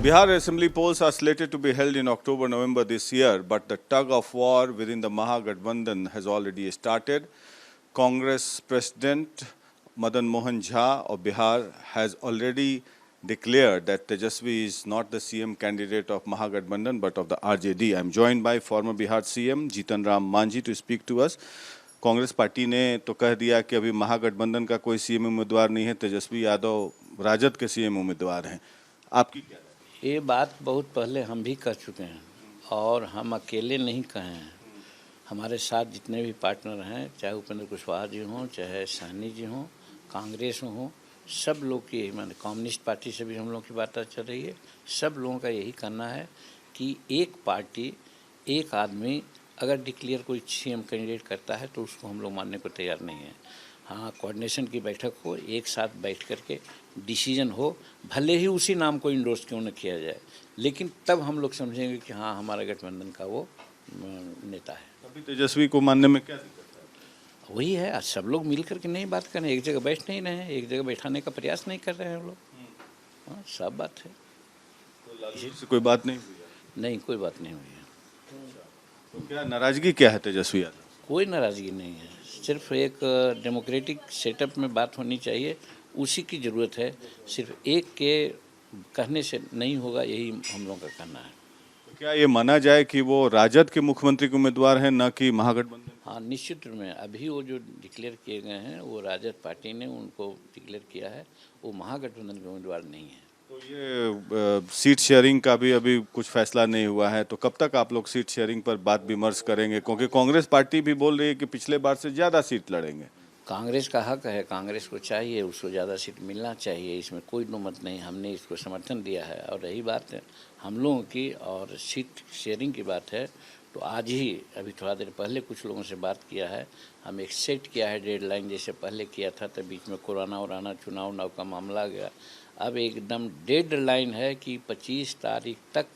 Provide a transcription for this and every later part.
Bihar Assembly polls are slated to be held in October-November this year, but the tug of war within the Mahagathbandhan has already started. Congress President Madan Mohan Jha of Bihar has already declared that Tejasvi is not the CM candidate of Mahagathbandhan but of the RJD. I am joined by former Bihar CM Jitan Ram Manjhi to speak to us. Congress party ने तो कह दिया कि अभी महागठबंधन का कोई CM उम्मीदवार नहीं है, तेजस्वी यादव राजद के सीएम उम्मीदवार हैं। आपकी क्या? ये बात बहुत पहले हम भी कह चुके हैं और हम अकेले नहीं कहे हैं। हमारे साथ जितने भी पार्टनर हैं, चाहे उपेंद्र कुशवाहा जी हों, चाहे सहनी जी हों, कांग्रेस में हों, सब लोग की यही माने, कम्युनिस्ट पार्टी से भी हम लोग की बात चल रही है। सब लोगों का यही करना है कि एक पार्टी, एक आदमी अगर डिक्लेयर कोई सीएम कैंडिडेट करता है तो उसको हम लोग मानने को तैयार नहीं है। हाँ, कोऑर्डिनेशन की बैठक हो, एक साथ बैठ करके डिसीजन हो, भले ही उसी नाम को इंडोर्स क्यों न किया जाए, लेकिन तब हम लोग समझेंगे कि हाँ, हमारा गठबंधन का वो नेता है। अभी तेजस्वी को मानने में क्या दिक्कत है? वही है, आज सब लोग मिल करके नहीं बात कर रहे हैं, एक जगह बैठ नहीं रहे हैं, एक जगह बैठाने का प्रयास नहीं कर रहे हैं हम लोग। हाँ, सब बात है। तो लालू से कोई बात नहीं हुई? नहीं, कोई बात नहीं हुई है। तो क्या नाराजगी क्या है तेजस्वी यादव? कोई नाराज़गी नहीं है, सिर्फ एक डेमोक्रेटिक सेटअप में बात होनी चाहिए, उसी की ज़रूरत है। सिर्फ एक के कहने से नहीं होगा, यही हम लोगों का कहना है। तो क्या ये माना जाए कि वो राजद के मुख्यमंत्री के उम्मीदवार हैं, न कि महागठबंधन? हाँ, निश्चित रूप में अभी वो जो डिक्लेयर किए गए हैं, वो राजद पार्टी ने उनको डिक्लेयर किया है, वो महागठबंधन के उम्मीदवार नहीं है। तो ये सीट शेयरिंग का भी अभी कुछ फैसला नहीं हुआ है, तो कब तक आप लोग सीट शेयरिंग पर बात विमर्श करेंगे? क्योंकि कांग्रेस पार्टी भी बोल रही है कि पिछले बार से ज़्यादा सीट लड़ेंगे। कांग्रेस का हक है, कांग्रेस को चाहिए, उसको ज़्यादा सीट मिलना चाहिए, इसमें कोई नोमत नहीं, हमने इसको समर्थन दिया है। और रही बात हम लोगों की और सीट शेयरिंग की बात है, तो आज ही अभी थोड़ा देर पहले कुछ लोगों से बात किया है, हम एक सेट किया है डेडलाइन, जैसे पहले किया था, तो बीच में कोरोना चुनाव का मामला आ गया। अब एकदम डेडलाइन है कि 25 तारीख तक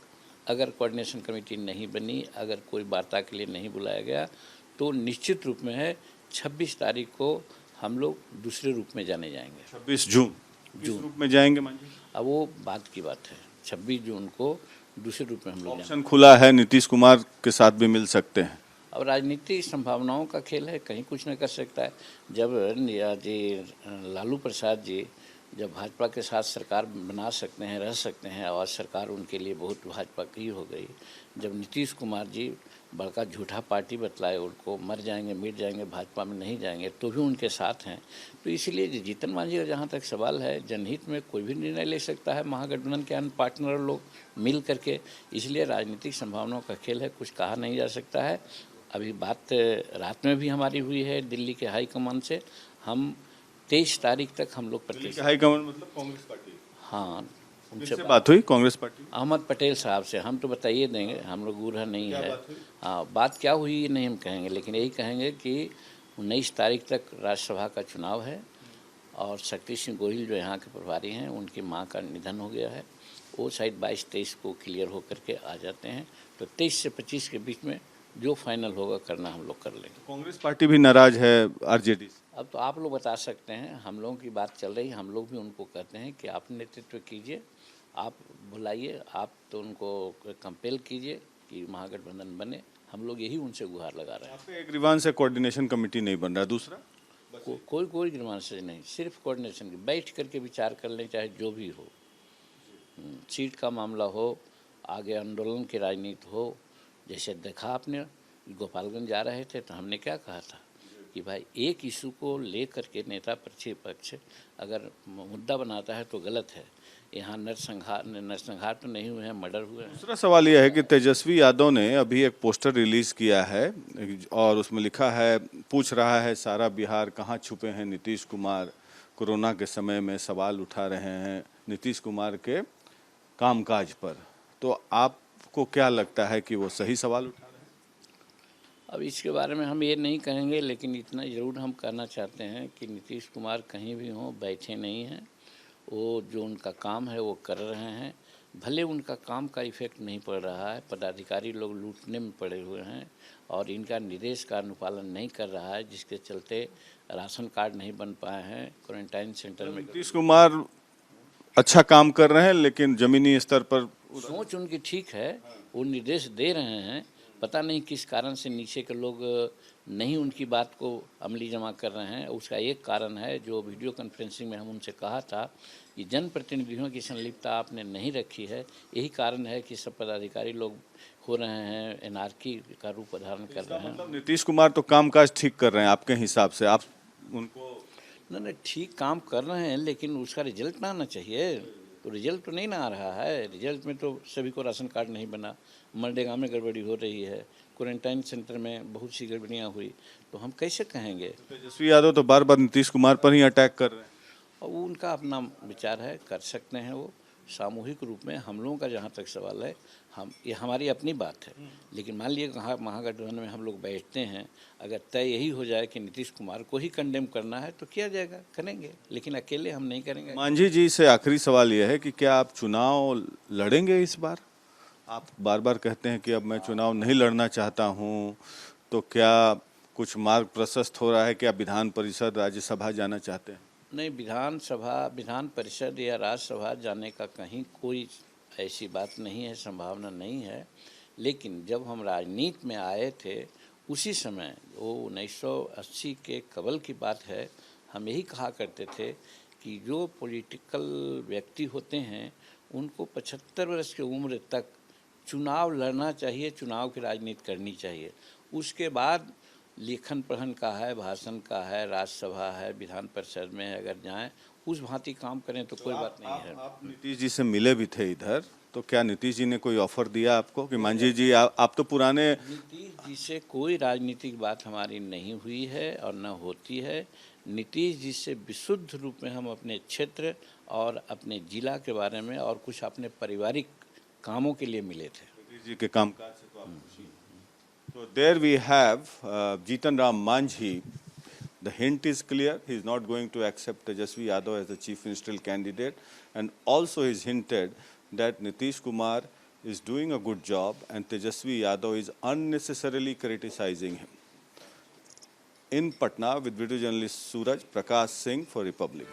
अगर कोऑर्डिनेशन कमेटी नहीं बनी, अगर कोई वार्ता के लिए नहीं बुलाया गया, तो निश्चित रूप में है 26 तारीख को हम लोग दूसरे रूप में जाने जाएंगे। 26 जून किस रूप में जाएंगे मांझी? अब वो बात की बात है, 26 जून को दूसरे रूप में हम लोग ऑप्शन खुला है, नीतीश कुमार के साथ भी मिल सकते हैं। अब राजनीतिक संभावनाओं का खेल है, कहीं कुछ नहीं कर सकता है। जब लालू प्रसाद जी जब भाजपा के साथ सरकार बना सकते हैं, रह सकते हैं, और सरकार उनके लिए बहुत भाजपा की हो गई। जब नीतीश कुमार जी बड़का झूठा पार्टी बतलाए, उनको मर जाएंगे, मिट जाएंगे, भाजपा में नहीं जाएंगे, तो भी उनके साथ हैं। तो इसलिए जीतन मांझी का जहाँ तक सवाल है, जनहित में कोई भी निर्णय ले सकता है, महागठबंधन के अन्य पार्टनर लोग मिल करके। इसलिए राजनीतिक संभावनाओं का खेल है, कुछ कहा नहीं जा सकता है। अभी बात रात में भी हमारी हुई है दिल्ली के हाईकमान से, हम 23 तारीख तक हम लोग हाईकमान मतलब कांग्रेस पार्टी? हाँ, उनसे बात हुई कांग्रेस पार्टी? अहमद पटेल साहब से हम तो बताइए देंगे, हम लोग गुरहा नहीं है। हाँ, बात क्या हुई ये नहीं हम कहेंगे, लेकिन यही कहेंगे कि 19 तारीख तक राज्यसभा का चुनाव है और शक्ति सिंह गोहिल जो यहाँ के प्रभारी हैं, उनकी माँ का निधन हो गया है। वो शायद 22-23 को क्लियर होकर के आ जाते हैं, तो 23 से 25 के बीच में जो फाइनल होगा करना हम लोग कर लेंगे। कांग्रेस पार्टी भी नाराज है आरजेडी से? अब तो आप लोग बता सकते हैं, हम लोगों की बात चल रही है, हम लोग भी उनको कहते हैं कि आप नेतृत्व कीजिए, आप बुलाइए, आप तो उनको कंपेल कीजिए कि महागठबंधन बने। हम लोग यही उनसे गुहार लगा रहे हैं। आपके एक ग्रीवांस से कोऑर्डिनेशन कमेटी नहीं बन रहा, दूसरा कोई ग्रीवांस से नहीं, सिर्फ कोऑर्डिनेशन की बैठ करके विचार कर लें, चाहे जो भी हो, सीट का मामला हो, आगे आंदोलन की राजनीति हो। जैसे देखा आपने, गोपालगंज जा रहे थे तो हमने क्या कहा था कि भाई एक इशू को ले करके नेता प्रतिपक्ष अगर मुद्दा बनाता है तो गलत है। यहाँ नरसंहार तो नहीं हुए हैं, मर्डर हुए हैं। दूसरा सवाल यह है कि तेजस्वी यादव ने अभी एक पोस्टर रिलीज किया है और उसमें लिखा है, पूछ रहा है सारा बिहार कहाँ छुपे हैं नीतीश कुमार, कोरोना के समय में सवाल उठा रहे हैं नीतीश कुमार के कामकाज पर। तो आपको क्या लगता है कि वो सही सवाल उठा रहे हैं? अब इसके बारे में हम ये नहीं कहेंगे, लेकिन इतना ज़रूर हम कहना चाहते हैं कि नीतीश कुमार कहीं भी हों, बैठे नहीं हैं। वो जो उनका काम है वो कर रहे हैं, भले उनका काम का इफेक्ट नहीं पड़ रहा है, पदाधिकारी लोग लूटने में पड़े हुए हैं और इनका निर्देश का अनुपालन नहीं कर रहा है, जिसके चलते राशन कार्ड नहीं बन पाए हैं, क्वारंटाइन सेंटर में। नीतीश कुमार अच्छा काम कर रहे हैं, लेकिन जमीनी स्तर पर सोच उनकी ठीक है, वो निर्देश दे रहे हैं, पता नहीं किस कारण से नीचे के लोग नहीं उनकी बात को अमली जमा कर रहे हैं। उसका एक कारण है जो वीडियो कॉन्फ्रेंसिंग में हम उनसे कहा था कि जनप्रतिनिधियों की संलिप्तता आपने नहीं रखी है, यही कारण है कि सब पदाधिकारी लोग हो रहे हैं, एनार्की का रूप धारण कर रहे हैं। मतलब नीतीश कुमार तो कामकाज ठीक कर रहे हैं आपके हिसाब से, आप उनको नहीं ठीक काम कर रहे हैं, लेकिन उसका रिजल्ट ना आना चाहिए। तो रिजल्ट तो नहीं ना आ रहा है। रिजल्ट में तो सभी को राशन कार्ड नहीं बना, मनरेगा में गड़बड़ी हो रही है, क्वारंटाइन सेंटर में बहुत सी गड़बड़ियाँ हुई, तो हम कैसे कहेंगे? तेजस्वी यादव तो बार बार नीतीश कुमार पर ही अटैक कर रहे हैं। और वो उनका अपना विचार है, कर सकते हैं वो सामूहिक रूप में। हम लोगों का जहाँ तक सवाल है, हम ये हमारी अपनी बात है, लेकिन मान लीजिए कहाँ महागठबंधन में हम लोग बैठते हैं, अगर तय यही हो जाए कि नीतीश कुमार को ही कंडेम करना है तो किया जाएगा, करेंगे, लेकिन अकेले हम नहीं करेंगे। मांझी जी से आखिरी सवाल यह है कि क्या आप चुनाव लड़ेंगे इस बार? आप बार बार कहते हैं कि अब मैं चुनाव नहीं लड़ना चाहता हूं, तो क्या कुछ मार्ग प्रशस्त हो रहा है? क्या विधान परिषद, राज्यसभा जाना चाहते हैं? नहीं, विधानसभा, विधान परिषद या राज्यसभा जाने का कहीं कोई ऐसी बात नहीं है, संभावना नहीं है। लेकिन जब हम राजनीति में आए थे उसी समय, वो 1980 के कबल की बात है, हम यही कहा करते थे कि जो पॉलिटिकल व्यक्ति होते हैं उनको 75 वर्ष की उम्र तक चुनाव लड़ना चाहिए, चुनाव की राजनीति करनी चाहिए। उसके बाद लेखन पढ़न का है, भाषण का है, राज्यसभा है, विधान परिषद में अगर जाएं, उस भांति काम करें तो कोई बात नहीं है। आप नीतीश जी से मिले भी थे इधर, तो क्या नीतीश जी ने कोई ऑफर दिया आपको कि मांझी जी आप तो पुराने? नीतीश जी से कोई राजनीतिक बात हमारी नहीं हुई है और न होती है। नीतीश जी से विशुद्ध रूप में हम अपने क्षेत्र और अपने जिला के बारे में और कुछ अपने पारिवारिक कामों के लिए मिले थे। नीतीश जी के कामकाज से तो आप खुशी हैं। So there we have Jitan Ram Manjhi. The hint is clear. He is not going to accept Tejasvi Yadav as the chief ministerial candidate, and also he's hinted that Nitish Kumar is doing a good job and Tejasvi Yadav is unnecessarily criticizing him. In Patna, with video journalist Suraj Prakash Singh for Republic.